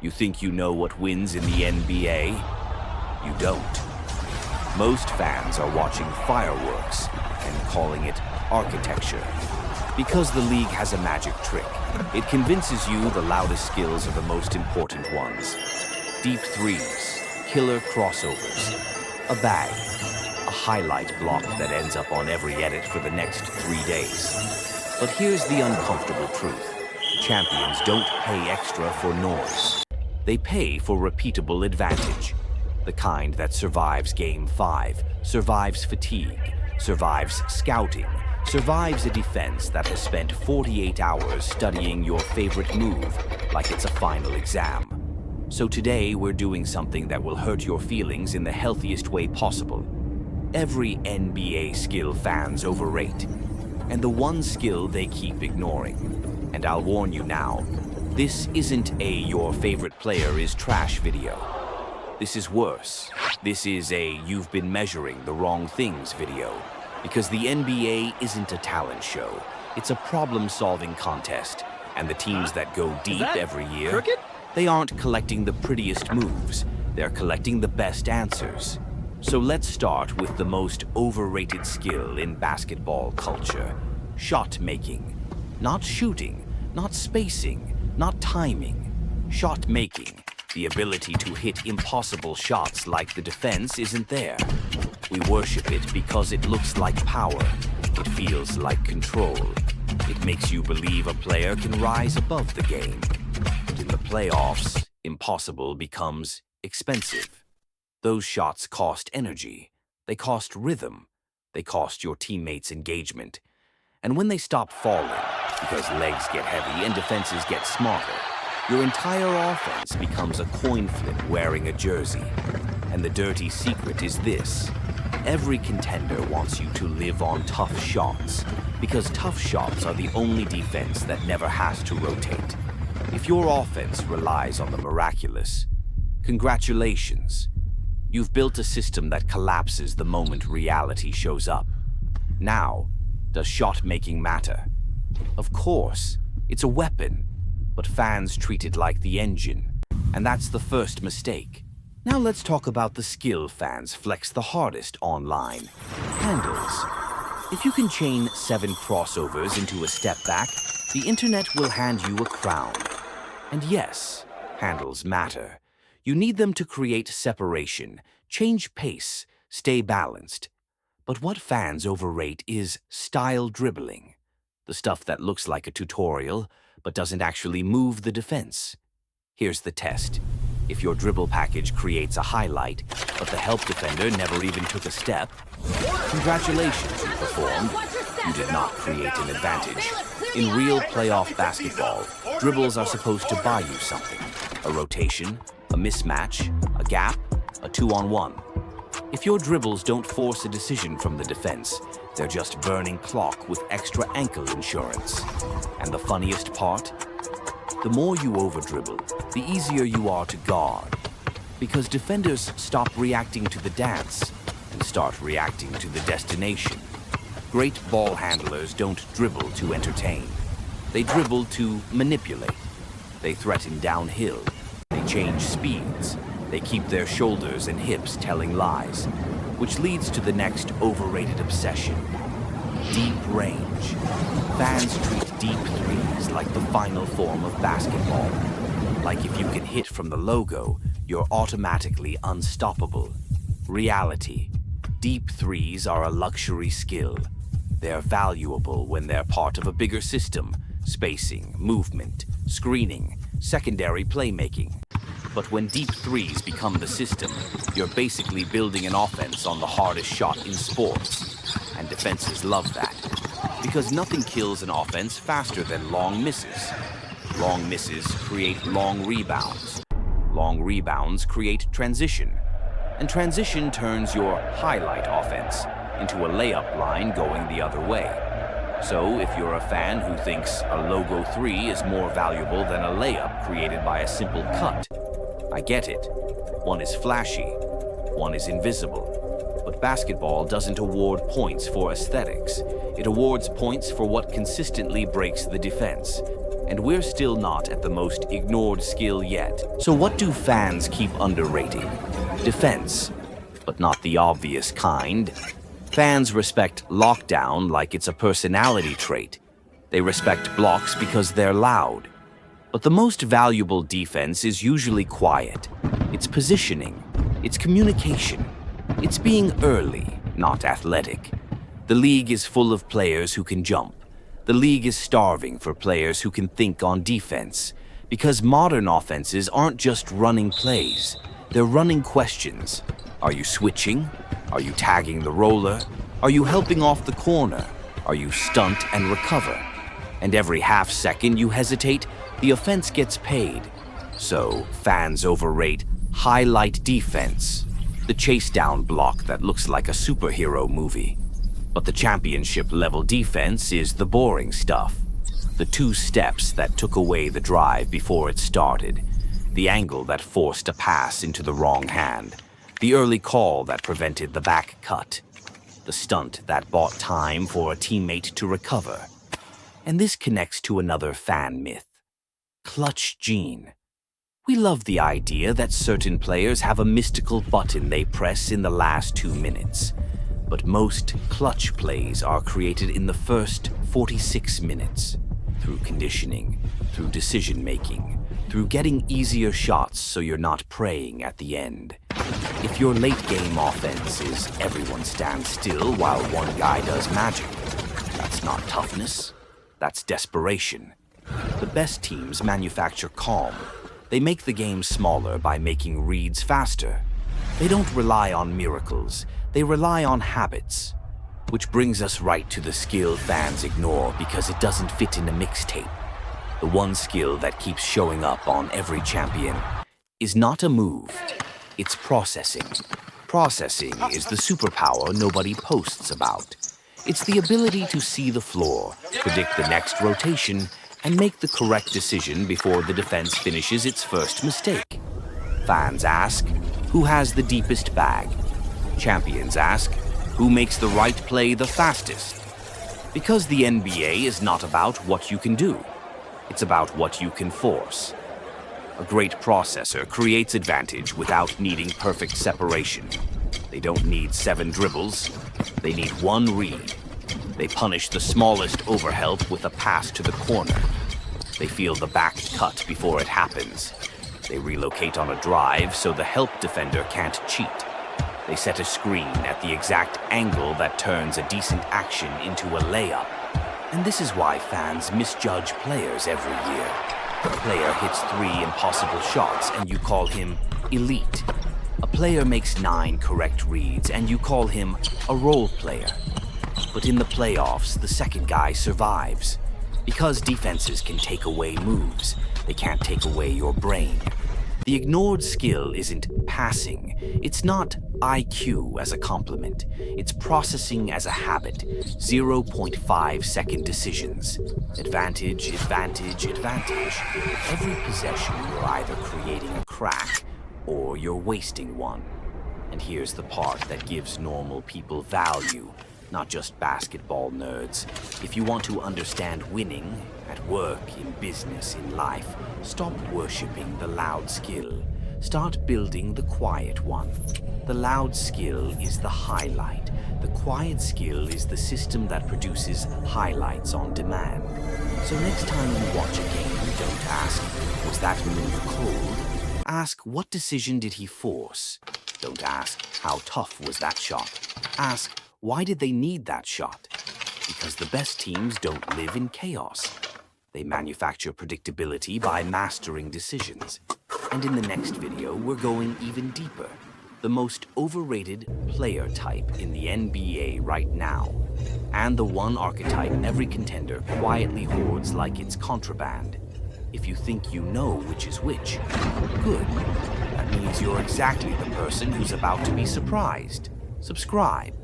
You think you know what wins in the NBA? You don't. Most fans are watching fireworks and calling it architecture. Because the league has a magic trick, it convinces you the loudest skills are the most important ones. Deep threes, killer crossovers, a bag, a highlight block that ends up on every edit for the next 3 days. But here's the uncomfortable truth. Champions don't pay extra for noise. They pay for repeatable advantage. The kind that survives Game 5, survives fatigue, survives scouting, survives a defense that has spent 48 hours studying your favorite move like it's a final exam. So today we're doing something that will hurt your feelings in the healthiest way possible. Every NBA skill fans overrate, and the one skill they keep ignoring. And I'll warn you now, this isn't a "your favorite player is trash" video. This is worse. This is a "you've been measuring the wrong things" video. Because the NBA isn't a talent show. It's a problem-solving contest. And the teams that go deep every year, they aren't collecting the prettiest moves. They're collecting the best answers. So let's start with the most overrated skill in basketball culture. Shot making. Not shooting, not spacing, not timing. Shot making. The ability to hit impossible shots like the defense isn't there. We worship it because it looks like power. It feels like control. It makes you believe a player can rise above the game. But in the playoffs, impossible becomes expensive. Those shots cost energy. They cost rhythm. They cost your teammates engagement. And when they stop falling, because legs get heavy and defenses get smarter, your entire offense becomes a coin flip wearing a jersey. And the dirty secret is this. Every contender wants you to live on tough shots, because tough shots are the only defense that never has to rotate. If your offense relies on the miraculous, congratulations. You've built a system that collapses the moment reality shows up. Now, does shot making matter? Of course, it's a weapon, but fans treat it like the engine, and that's the first mistake. Now let's talk about the skill fans flex the hardest online. Handles. If you can chain 7 crossovers into a step back, the internet will hand you a crown. And yes, handles matter. You need them to create separation, change pace, stay balanced. But what fans overrate is style dribbling. The stuff that looks like a tutorial, but doesn't actually move the defense. Here's the test. If your dribble package creates a highlight, but the help defender never even took a step, congratulations, you performed. You did not create an advantage. In real playoff basketball, dribbles are supposed to buy you something. A rotation, a mismatch, a gap, a 2-on-1. If your dribbles don't force a decision from the defense, they're just burning clock with extra ankle insurance. And the funniest part? The more you over-dribble, the easier you are to guard. Because defenders stop reacting to the dance and start reacting to the destination. Great ball handlers don't dribble to entertain. They dribble to manipulate. They threaten downhill. They change speeds. They keep their shoulders and hips telling lies, which leads to the next overrated obsession. Deep range. Fans treat deep threes like the final form of basketball. Like if you can hit from the logo, you're automatically unstoppable. Reality. Deep threes are a luxury skill. They're valuable when they're part of a bigger system. Spacing, movement, screening, secondary playmaking. But when deep threes become the system, you're basically building an offense on the hardest shot in sports. And defenses love that. Because nothing kills an offense faster than long misses. Long misses create long rebounds. Long rebounds create transition. And transition turns your highlight offense into a layup line going the other way. So if you're a fan who thinks a logo 3 is more valuable than a layup created by a simple cut, I get it. One is flashy, one is invisible. But basketball doesn't award points for aesthetics. It awards points for what consistently breaks the defense. And we're still not at the most ignored skill yet. So what do fans keep underrating? Defense, but not the obvious kind. Fans respect lockdown like it's a personality trait. They respect blocks because they're loud. But the most valuable defense is usually quiet. It's positioning. It's communication. It's being early, not athletic. The league is full of players who can jump. The league is starving for players who can think on defense. Because modern offenses aren't just running plays. They're running questions. Are you switching? Are you tagging the roller? Are you helping off the corner? Are you stunt and recover? And every half second you hesitate, the offense gets paid. So fans overrate highlight defense, the chase down block that looks like a superhero movie. But the championship level defense is the boring stuff. The 2 steps that took away the drive before it started, the angle that forced a pass into the wrong hand, the early call that prevented the back cut, the stunt that bought time for a teammate to recover. And this connects to another fan myth, clutch gene. We love the idea that certain players have a mystical button they press in the last 2 minutes. But most clutch plays are created in the first 46 minutes, through conditioning, through decision-making, through getting easier shots so you're not praying at the end. If your late-game offense is everyone stands still while one guy does magic, that's not toughness, that's desperation. The best teams manufacture calm. They make the game smaller by making reads faster. They don't rely on miracles. They rely on habits. Which brings us right to the skill fans ignore because it doesn't fit in a mixtape. The one skill that keeps showing up on every champion is not a move, it's processing. Processing is the superpower nobody posts about. It's the ability to see the floor, predict the next rotation, and make the correct decision before the defense finishes its first mistake. Fans ask, who has the deepest bag? Champions ask, who makes the right play the fastest? Because the NBA is not about what you can do. It's about what you can force. A great processor creates advantage without needing perfect separation. They don't need 7 dribbles. They need 1 read. They punish the smallest overhelp with a pass to the corner. They feel the back cut before it happens. They relocate on a drive so the help defender can't cheat. They set a screen at the exact angle that turns a decent action into a layup. And this is why fans misjudge players every year. A player hits 3 impossible shots and you call him elite. A player makes 9 correct reads and you call him a role player. But in the playoffs, the second guy survives. Because defenses can take away moves, they can't take away your brain. The ignored skill isn't passing. It's not IQ as a compliment. It's processing as a habit. 0.5-second decisions. Advantage, advantage, advantage. Every possession, you're either creating a crack or you're wasting one. And here's the part that gives normal people value, not just basketball nerds. If you want to understand winning, at work, in business, in life, stop worshipping the loud skill. Start building the quiet one. The loud skill is the highlight. The quiet skill is the system that produces highlights on demand. So next time you watch a game, don't ask, was that move cold? Ask, what decision did he force? Don't ask, how tough was that shot? Ask, why did they need that shot? Because the best teams don't live in chaos. They manufacture predictability by mastering decisions. And in the next video, we're going even deeper. The most overrated player type in the NBA right now. And the one archetype every contender quietly hoards like it's contraband. If you think you know which is which, good. That means you're exactly the person who's about to be surprised. Subscribe.